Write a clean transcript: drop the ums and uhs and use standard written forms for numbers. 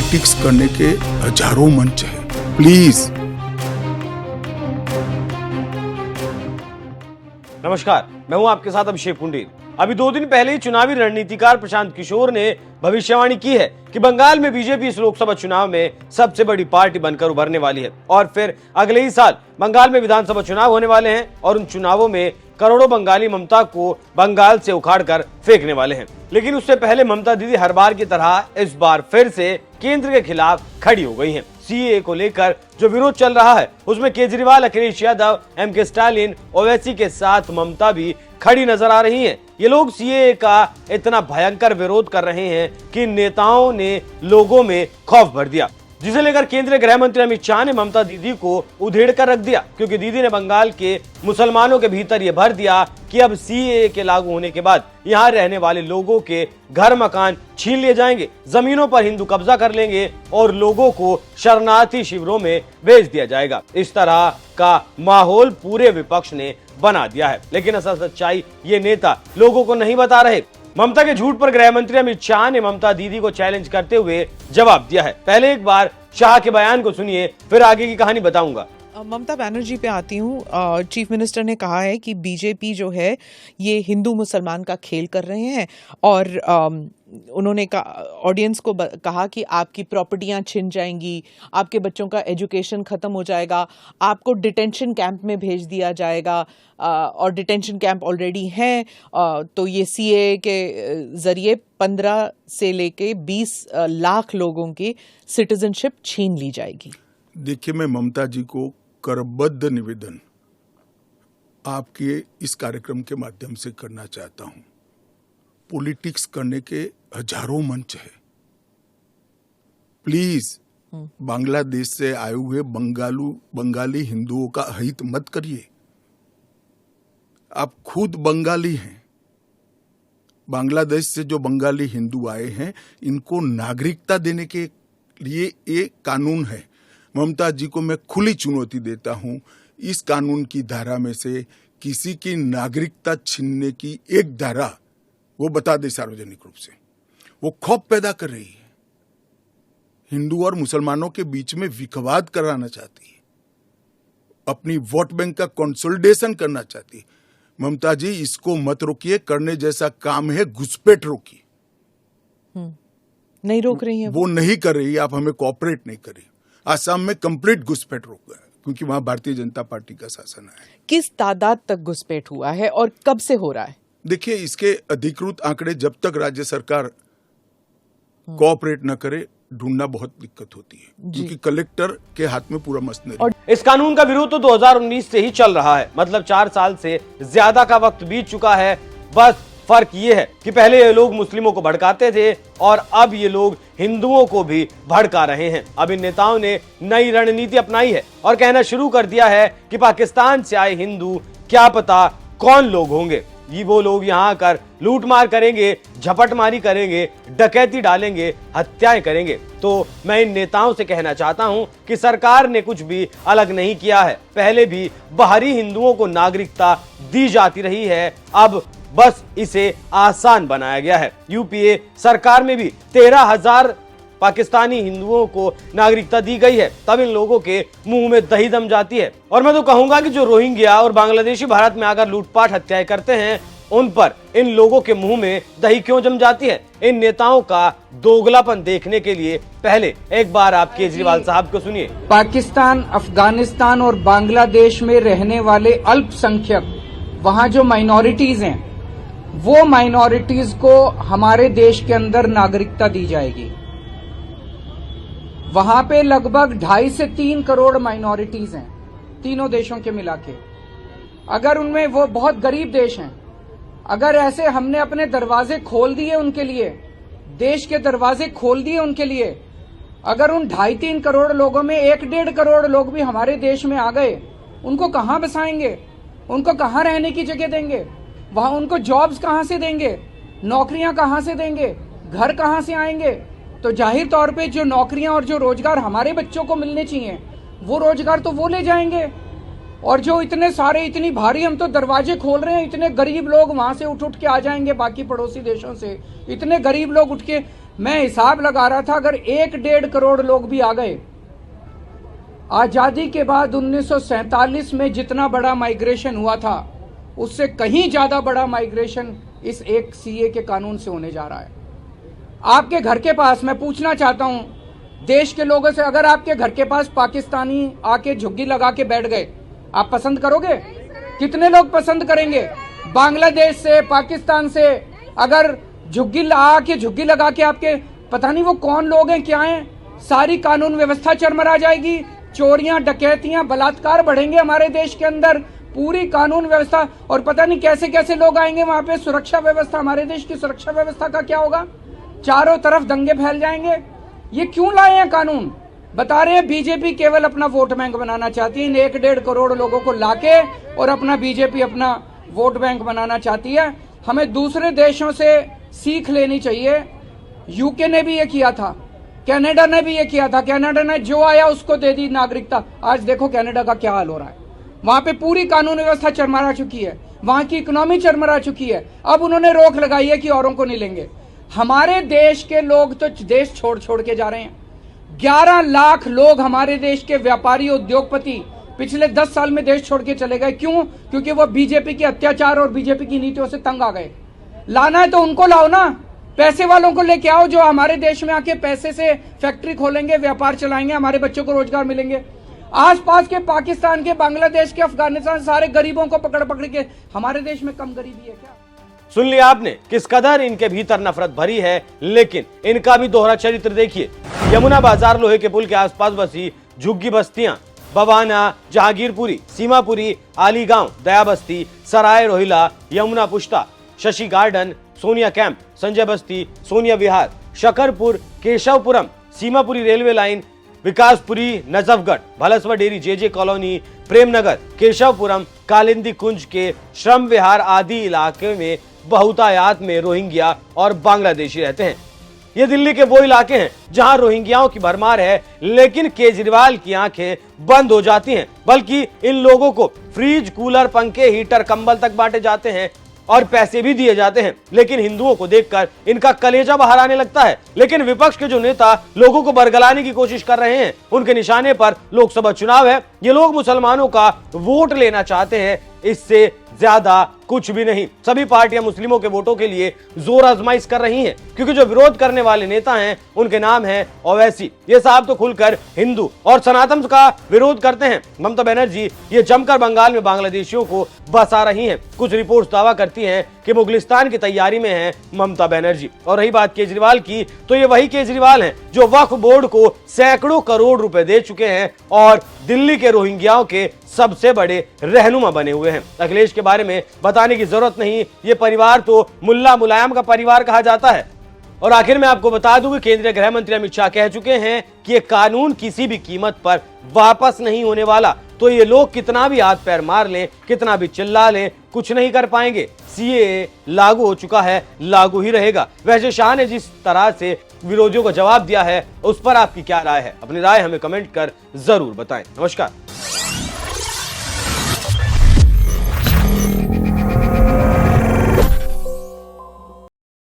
Politics करने के हजारों मंच है, प्लीज। नमस्कार, मैं हूं आपके साथ अभिषेक कुंडीर। अभी 2 दिन पहले ही चुनावी रणनीतिकार प्रशांत किशोर ने भविष्यवाणी की है कि बंगाल में बीजेपी इस लोकसभा चुनाव में सबसे बड़ी पार्टी बनकर उभरने वाली है और फिर अगले ही साल बंगाल में विधानसभा चुनाव होने वाले हैं और उन चुनावों में करोड़ों बंगाली ममता को बंगाल से उखाड़कर फेंकने वाले हैं। लेकिन उससे पहले ममता दीदी हर बार की तरह इस बार फिर से केंद्र के खिलाफ खड़ी हो गई हैं। सीएए को लेकर जो विरोध चल रहा है उसमें केजरीवाल, अखिलेश यादव, एमके स्टालिन, ओवैसी के साथ ममता भी खड़ी नजर आ रही हैं। ये लोग सीएए का इतना भयंकर विरोध कर रहे हैं कि नेताओं ने लोगों में खौफ भर दिया, जिसे लेकर केंद्रीय गृह मंत्री अमित शाह ने ममता दीदी को उधेड़ कर रख दिया, क्योंकि दीदी ने बंगाल के मुसलमानों के भीतर यह भर दिया कि अब सीएए के लागू होने के बाद यहाँ रहने वाले लोगों के घर मकान छीन लिए जाएंगे, जमीनों पर हिंदू कब्जा कर लेंगे और लोगों को शरणार्थी शिविरों में भेज दिया जाएगा। इस तरह का माहौल पूरे विपक्ष ने बना दिया है। लेकिन असल सच्चाई ये नेता लोगों को नहीं बता रहे। ममता के झूठ पर गृह मंत्री अमित शाह ने ममता दीदी को चैलेंज करते हुए जवाब दिया है। पहले एक बार शाह के बयान को सुनिए, फिर आगे की कहानी बताऊंगा। ममता बनर्जी पे आती हूँ। चीफ मिनिस्टर ने कहा है कि बीजेपी जो है ये हिंदू मुसलमान का खेल कर रहे हैं और उन्होंने ऑडियंस को कहा कि आपकी प्रॉपर्टियां छिन जाएंगी, आपके बच्चों का एजुकेशन खत्म हो जाएगा, आपको डिटेंशन कैंप में भेज दिया जाएगा और डिटेंशन कैंप ऑलरेडी हैं। तो ये सीएए के जरिए 15 से लेके 20 लाख लोगों की सिटीजनशिप छीन ली जाएगी। देखिए, मैं ममता जी को करबद्ध निवेदन आपके इस कार्यक्रम के माध्यम से करना चाहता हूं। पॉलिटिक्स करने के हजारों मंच है, प्लीज बांग्लादेश से आए हुए बंगाली हिंदुओं का हित मत करिए। आप खुद बंगाली हैं। बांग्लादेश से जो बंगाली हिंदू आए हैं, इनको नागरिकता देने के लिए एक कानून है। ममता जी को मैं खुली चुनौती देता हूं, इस कानून की धारा में से किसी की नागरिकता छीनने की एक धारा वो बता दे सार्वजनिक रूप से। वो खौफ पैदा कर रही है, हिंदू और मुसलमानों के बीच में विवाद कराना चाहती है, अपनी वोट बैंक का कंसोलिडेशन करना चाहती है। ममता जी, इसको मत रोकिए। करने जैसा काम है, घुसपैठ रोकिए। नहीं रोक रही है वो नहीं कर रही, आप हमें कोऑपरेट नहीं कर रही। आसाम में कंप्लीट घुसपैठ रोक गया क्योंकि वहां भारतीय जनता पार्टी का शासन है। किस तादाद तक घुसपैठ हुआ है और कब से हो रहा है? देखिए, इसके अधिकृत आंकड़े जब तक राज्य सरकार कोऑपरेट न करे, ढूंढना बहुत दिक्कत होती है, क्योंकि कलेक्टर के हाथ में पूरा मसनरी। और इस कानून का विरोध तो 2019 से ही चल रहा है, मतलब 4 साल से ज्यादा का वक्त बीत चुका है। बस फर्क ये है कि पहले ये लोग मुस्लिमों को भड़काते थे और अब ये लोग हिंदुओं को भी भड़का रहे हैं। अब इन नेताओं ने नई रणनीति अपनाई है और कहना शुरू कर दिया है कि पाकिस्तान से आए हिंदू क्या पता कौन लोग होंगे। ये वो लोग यहाँ आकर लूटमार करेंगे, झपटमारी करेंगे, डकैती डालेंगे, हत्याएं करेंगे। तो मैं इन नेताओं से कहना चाहता हूं कि सरकार ने कुछ भी अलग नहीं किया है। पहले भी बाहरी हिंदुओं को नागरिकता दी जाती रही है, अब बस इसे आसान बनाया गया है। यूपीए सरकार में भी 13,000 पाकिस्तानी हिंदुओं को नागरिकता दी गई है, तब इन लोगों के मुंह में दही जम जाती है। और मैं तो कहूंगा कि जो रोहिंग्या और बांग्लादेशी भारत में आकर लूटपाट हत्याएं करते हैं, उन पर इन लोगों के मुंह में दही क्यों जम जाती है? इन नेताओं का दोगलापन देखने के लिए पहले एक बार आप केजरीवाल साहब को सुनिए। पाकिस्तान, अफगानिस्तान और बांग्लादेश में रहने वाले अल्पसंख्यक, वहां जो माइनॉरिटीज हैं, वो माइनॉरिटीज को हमारे देश के अंदर नागरिकता दी जाएगी। वहां पे लगभग 2.5 से 3 करोड़ माइनॉरिटीज हैं, तीनों देशों के मिला के। अगर उनमें, वो बहुत गरीब देश हैं, अगर ऐसे हमने अपने दरवाजे खोल दिए उनके लिए, देश के दरवाजे खोल दिए उनके लिए, अगर उन 2.5-3 करोड़ लोगों में 1-1.5 करोड़ लोग भी हमारे देश में आ गए, उनको कहां बसाएंगे? उनको कहां रहने की जगह देंगे? वहां उनको जॉब्स कहां से देंगे? नौकरियां कहां से देंगे? घर कहां से आएंगे? तो जाहिर तौर पे जो नौकरियां और जो रोजगार हमारे बच्चों को मिलने चाहिए, वो रोजगार तो वो ले जाएंगे। और जो इतने सारे, इतनी भारी हम तो दरवाजे खोल रहे हैं, इतने गरीब लोग वहां से उठ के आ जाएंगे, बाकी पड़ोसी देशों से इतने गरीब लोग उठ के मैं हिसाब लगा रहा था, अगर 1-1.5 करोड़ लोग भी आ गए, आजादी के बाद 1947 में जितना बड़ा माइग्रेशन हुआ था उससे कहीं ज्यादा बड़ा माइग्रेशन इस एक सीए के कानून से होने जा रहा है। आपके घर के पास, मैं पूछना चाहता हूं देश के लोगों से, अगर आपके घर के पास पाकिस्तानी आके झुग्गी लगा के बैठ गए, आप पसंद करोगे? कितने लोग पसंद करेंगे? बांग्लादेश से, पाकिस्तान से अगर झुग्गी लगा के आपके, पता नहीं वो कौन लोग हैं, क्या हैं, सारी कानून व्यवस्था चरमरा जाएगी, चोरियां, डकैतियां, बलात्कार बढ़ेंगे हमारे देश के अंदर, पूरी कानून व्यवस्था, और पता नहीं कैसे कैसे लोग आएंगे वहां पे। सुरक्षा व्यवस्था, हमारे देश की सुरक्षा व्यवस्था का क्या होगा? चारों तरफ दंगे फैल जाएंगे। ये क्यों लाए हैं कानून? बता रहे हैं बीजेपी केवल अपना वोट बैंक बनाना चाहती है। 1-1.5 करोड़ लोगों को लाके और अपना बीजेपी अपना वोट बैंक बनाना चाहती है। हमें दूसरे देशों से सीख लेनी चाहिए। यूके ने भी ये किया था, कनाडा ने भी ये किया था। कनाडा ने जो आया उसको दे दी नागरिकता। आज देखो कनाडा का क्या हाल हो रहा है। वहां पे पूरी कानून व्यवस्था चरमरा चुकी है, वहां की इकोनॉमी चरमरा चुकी है। अब उन्होंने रोक लगाई है कि औरों को नहीं लेंगे। हमारे देश के लोग तो देश छोड़ छोड़ के जा रहे हैं। 11 लाख लोग हमारे देश के व्यापारी, उद्योगपति पिछले 10 साल में देश छोड़ के चले गए। क्यों? क्योंकि वो बीजेपी के अत्याचार और बीजेपी की नीतियों से तंग आ गए। लाना है तो उनको लाओ ना, पैसे वालों को लेके आओ जो हमारे देश में आके पैसे से फैक्ट्री खोलेंगे, व्यापार चलाएंगे, हमारे बच्चों को रोजगार मिलेंगे। आसपास के पाकिस्तान के, बांग्लादेश के, अफगानिस्तान, सारे गरीबों को पकड़ के, हमारे देश में कम गरीबी है क्या? सुन लिया आपने किस कदर इनके भीतर नफरत भरी है, लेकिन इनका भी दोहरा चरित्र देखिए। यमुना बाजार लोहे के पुल के आसपास बसी झुग्गी बस्तियां बवाना, जहांगीरपुरी, सीमापुरी, आली गांव, Daya Basti, Sarai Rohilla, Yamuna Pushta, Shashi garden, Sonia camp, Sanjay Basti, Sonia Vihar, Shakarpur, Keshavpuram, Seemapuri railway line, Vikaspuri, Najafgarh, Bhalswa dairy, JJ colony, Premnagar, Keshavpuram, Kalindi Kunj के श्रम विहार आदि इलाके में बहुतायात में रोहिंग्या और बांग्लादेशी रहते हैं। ये दिल्ली के वो इलाके हैं जहां रोहिंग्याओं की भरमार है, लेकिन केजरीवाल की आंखें बंद हो जाती हैं। बल्कि इन लोगों को फ्रिज, कूलर, पंखे, हीटर, कंबल तक बांटे जाते हैं और पैसे भी दिए जाते हैं। लेकिन हिंदुओं को देखकर इनका कलेजा बाहर आने लगता है। लेकिन विपक्ष के जो नेता लोगों को बरगलाने की कोशिश कर रहे हैं, उनके निशाने पर लोकसभा चुनाव है। ये लोग मुसलमानों का वोट लेना चाहते हैं, इससे ज्यादा कुछ भी नहीं। सभी पार्टियां मुस्लिमों के वोटों के लिए जोर आजमाइश कर रही हैं, क्योंकि जो विरोध करने वाले नेता हैं उनके नाम है ओवैसी। ये साहब तो खुलकर हिंदू और सनातन का विरोध करते हैं। ममता बनर्जी ये जमकर बंगाल में बांग्लादेशियों को बसा रही हैं। कुछ रिपोर्ट्स दावा करती हैं कि मुगलिस्तान की तैयारी में है ममता बनर्जी। और रही बात केजरीवाल की, तो ये वही केजरीवाल हैं जो वक्फ बोर्ड को सैकड़ों करोड़ रुपए दे चुके हैं और दिल्ली के रोहिंग्याओं के सबसे बड़े रहनुमा बने हुए हैं। अखिलेश के बारे में बताने की जरूरत नहीं, ये परिवार तो मुल्ला मुलायम का परिवार कहा जाता है। और आखिर में आपको बता दूं कि केंद्रीय गृह मंत्री अमित शाह कह चुके हैं कि ये कानून किसी भी कीमत पर वापस नहीं होने वाला। तो ये लोग कितना भी हाथ पैर मार लें, कितना भी चिल्ला लें, कुछ नहीं कर पाएंगे। सीएए लागू हो चुका है, लागू ही रहेगा। वैसे शाह ने जिस तरह से विरोधियों को जवाब दिया है, उस पर आपकी क्या राय है? अपनी राय हमें कमेंट कर जरूर बताएं। नमस्कार।